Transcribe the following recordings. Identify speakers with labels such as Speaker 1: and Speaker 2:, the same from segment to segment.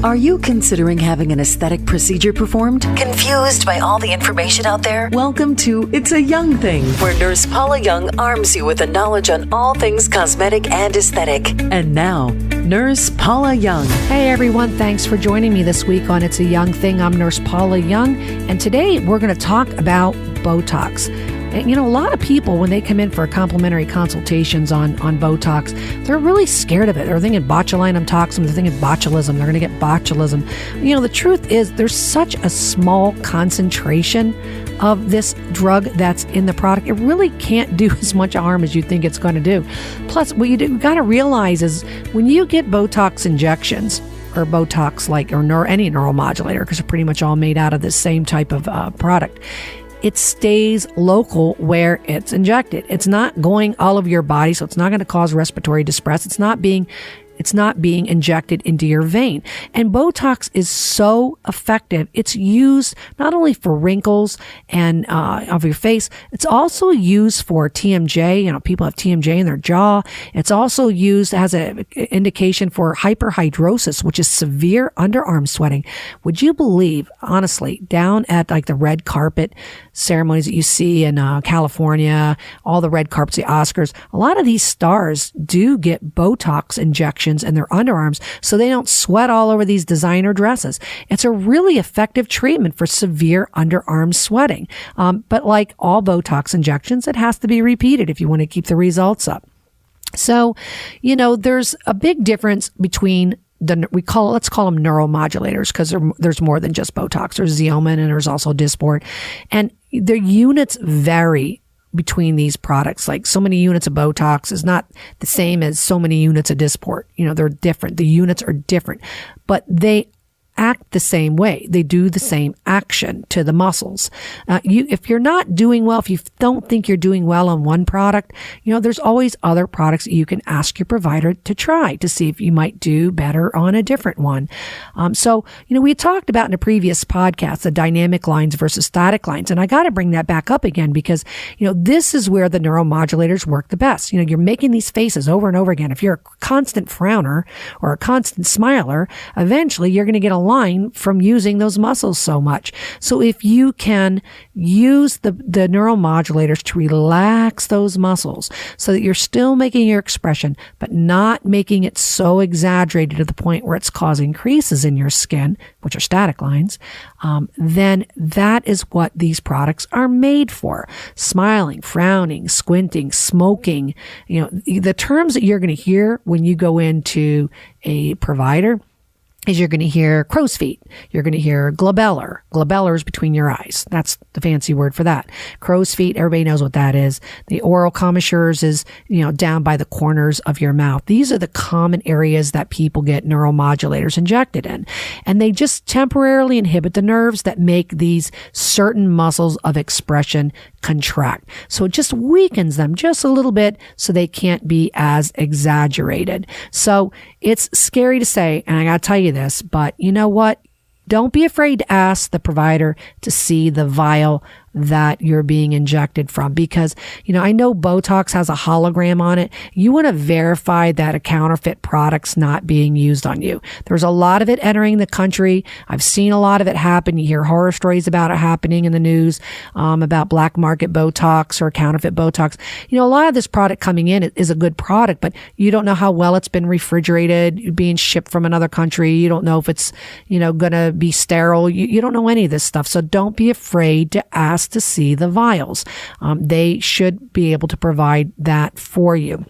Speaker 1: Are you considering having an aesthetic procedure performed? Confused by all the information out there? Welcome to It's a Young Thing, where Nurse Paula Young arms you with the knowledge on all things cosmetic and aesthetic. And now, Nurse Paula Young.
Speaker 2: Hey everyone, thanks for joining me this week on It's a Young Thing. I'm Nurse Paula Young, and today we're going to talk about Botox. And, a lot of people, when they come in for complimentary consultations on Botox, they're really scared of it. They're thinking botulinum toxin, they're thinking botulism, they're going to get botulism. The truth is there's such a small concentration of this drug that's in the product. It really can't do as much harm as you think it's going to do. Plus, what you got to realize is when you get Botox injections, or Botox, or any neuromodulator, because they're pretty much all made out of the same type of product, it stays local where it's injected. It's not going all over your body, so it's not going to cause respiratory distress. It's not being injected into your vein. And Botox is so effective. It's used not only for wrinkles and of your face, it's also used for TMJ. People have TMJ in their jaw. It's also used as an indication for hyperhidrosis, which is severe underarm sweating. Would you believe, honestly, down at the red carpet ceremonies that you see in California, all the red carpets, the Oscars, a lot of these stars do get Botox injections in their underarms so they don't sweat all over these designer dresses. It's a really effective treatment for severe underarm sweating. But like all Botox injections, it has to be repeated if you want to keep the results up. So, there's a big difference between let's call them neuromodulators, because there's more than just Botox. There's Xeomin and there's also Dysport. And their units vary between these products. Like so many units of Botox is not the same as so many units of Dysport. They're different. The units are different, but they act the same way. They do the same action to the muscles. If you're not doing well, if you don't think you're doing well on one product, there's always other products that you can ask your provider to try to see if you might do better on a different one. So we talked about in a previous podcast, the dynamic lines versus static lines. And I got to bring that back up again because, this is where the neuromodulators work the best. You're making these faces over and over again. If you're a constant frowner or a constant smiler, eventually you're going to get a line from using those muscles so much. So if you can use the neuromodulators to relax those muscles so that you're still making your expression, but not making it so exaggerated to the point where it's causing creases in your skin, which are static lines, then that is what these products are made for. Smiling, frowning, squinting, smoking, the terms that you're going to hear when you go into a provider is you're going to hear crow's feet. You're going to hear glabellar. Glabellar is between your eyes. That's the fancy word for that. Crow's feet, everybody knows what that is. The oral commissures is, down by the corners of your mouth. These are the common areas that people get neuromodulators injected in. And they just temporarily inhibit the nerves that make these certain muscles of expression contract. So it just weakens them just a little bit so they can't be as exaggerated. So it's scary to say, and I got to tell you this, but you know what? Don't be afraid to ask the provider to see the vial that you're being injected from, because, I know Botox has a hologram on it. You want to verify that a counterfeit product's not being used on you. There's a lot of it entering the country. I've seen a lot of it happen. You hear horror stories about it happening in the news, about black market Botox or counterfeit Botox. A lot of this product coming in is a good product, but you don't know how well it's been refrigerated, being shipped from another country. You don't know if it's, going to be sterile. You don't know any of this stuff. So don't be afraid to ask to see the vials. They should be able to provide that for you.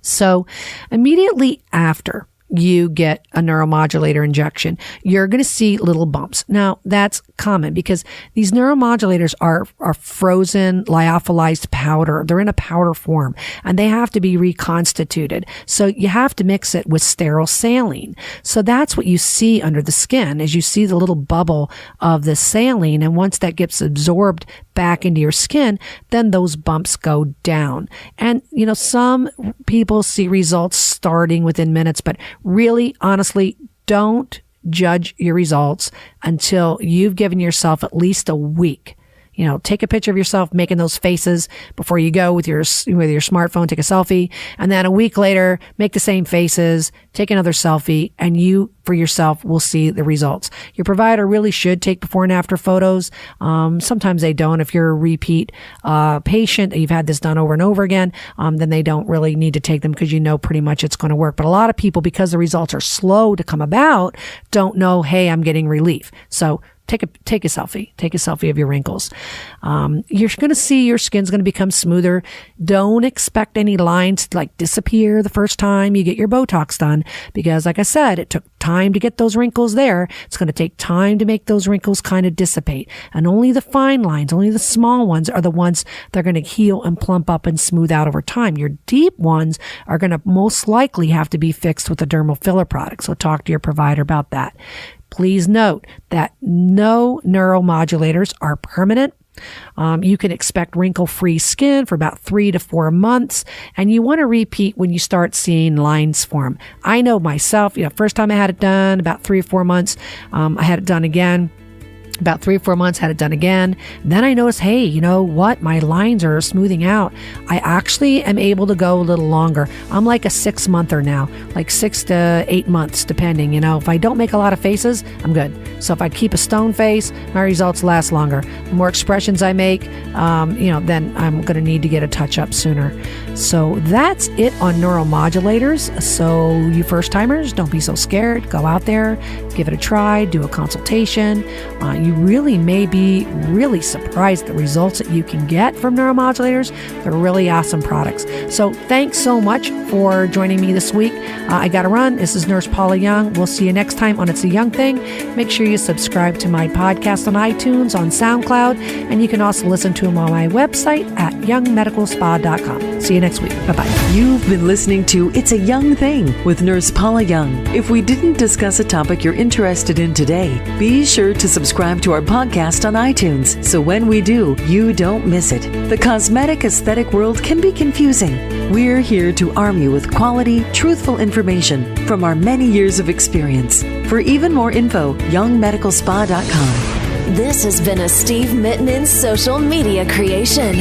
Speaker 2: So immediately after you get a neuromodulator injection, you're going to see little bumps. Now, that's common because these neuromodulators are frozen lyophilized powder. They're in a powder form and they have to be reconstituted. So you have to mix it with sterile saline. So that's what you see under the skin, is you see the little bubble of the saline. And once that gets absorbed back into your skin, then those bumps go down. And, some people see results starting within minutes, but really, honestly, don't judge your results until you've given yourself at least a week take a picture of yourself making those faces before you go with your smartphone, take a selfie. And then a week later, make the same faces, take another selfie, and you for yourself will see the results. Your provider really should take before and after photos. Sometimes they don't. If you're a repeat patient, you've had this done over and over again, then they don't really need to take them because pretty much it's going to work. But a lot of people, because the results are slow to come about, don't know, hey, I'm getting relief. So take a selfie. Take a selfie of your wrinkles. You're going to see your skin's going to become smoother. Don't expect any lines to disappear the first time you get your Botox done, because like I said, it took time to get those wrinkles there. It's going to take time to make those wrinkles kind of dissipate. And only the fine lines, only the small ones are the ones that are going to heal and plump up and smooth out over time. Your deep ones are going to most likely have to be fixed with a dermal filler product. So talk to your provider about that. Please note that no neuromodulators are permanent. You can expect wrinkle-free skin for about 3 to 4 months, and you want to repeat when you start seeing lines form. I know myself, first time I had it done, about 3 or 4 months, I had it done again. About 3 or 4 months, had it done again. Then I noticed, hey, you know what? My lines are smoothing out. I actually am able to go a little longer. I'm like a 6-monther now, like 6 to 8 months, depending. If I don't make a lot of faces, I'm good. So if I keep a stone face, my results last longer. The more expressions I make, then I'm going to need to get a touch up sooner. So that's it on neuromodulators. So you first timers, don't be so scared. Go out there, give it a try, do a consultation. You really may be really surprised at the results that you can get from neuromodulators. They're really awesome products. So thanks so much for joining me this week. I got to run. This is Nurse Paula Young. We'll see you next time on It's a Young Thing. Make sure you subscribe to my podcast on iTunes, on SoundCloud, and you can also listen to them on my website at youngmedicalspa.com. See you next week. Bye-bye.
Speaker 1: You've been listening to It's a Young Thing with Nurse Paula Young. If we didn't discuss a topic you're interested in today, be sure to subscribe to our podcast on iTunes, so when we do, you don't miss it. The cosmetic aesthetic world can be confusing. We're here to arm you with quality, truthful information from our many years of experience. For even more info, youngmedicalspa.com.
Speaker 3: This has been a Steve Mittman social media creation.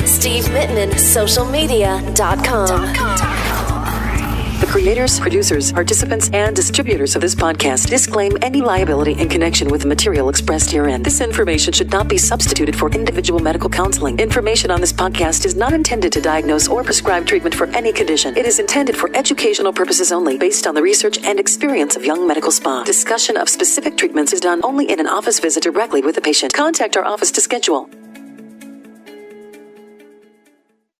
Speaker 3: Steve Mittman, socialmedia.com.
Speaker 1: The creators, producers, participants, and distributors of this podcast disclaim any liability in connection with the material expressed herein. This information should not be substituted for individual medical counseling. Information on this podcast is not intended to diagnose or prescribe treatment for any condition. It is intended for educational purposes only, based on the research and experience of Young Medical Spa. Discussion of specific treatments is done only in an office visit directly with the patient. Contact our office to schedule.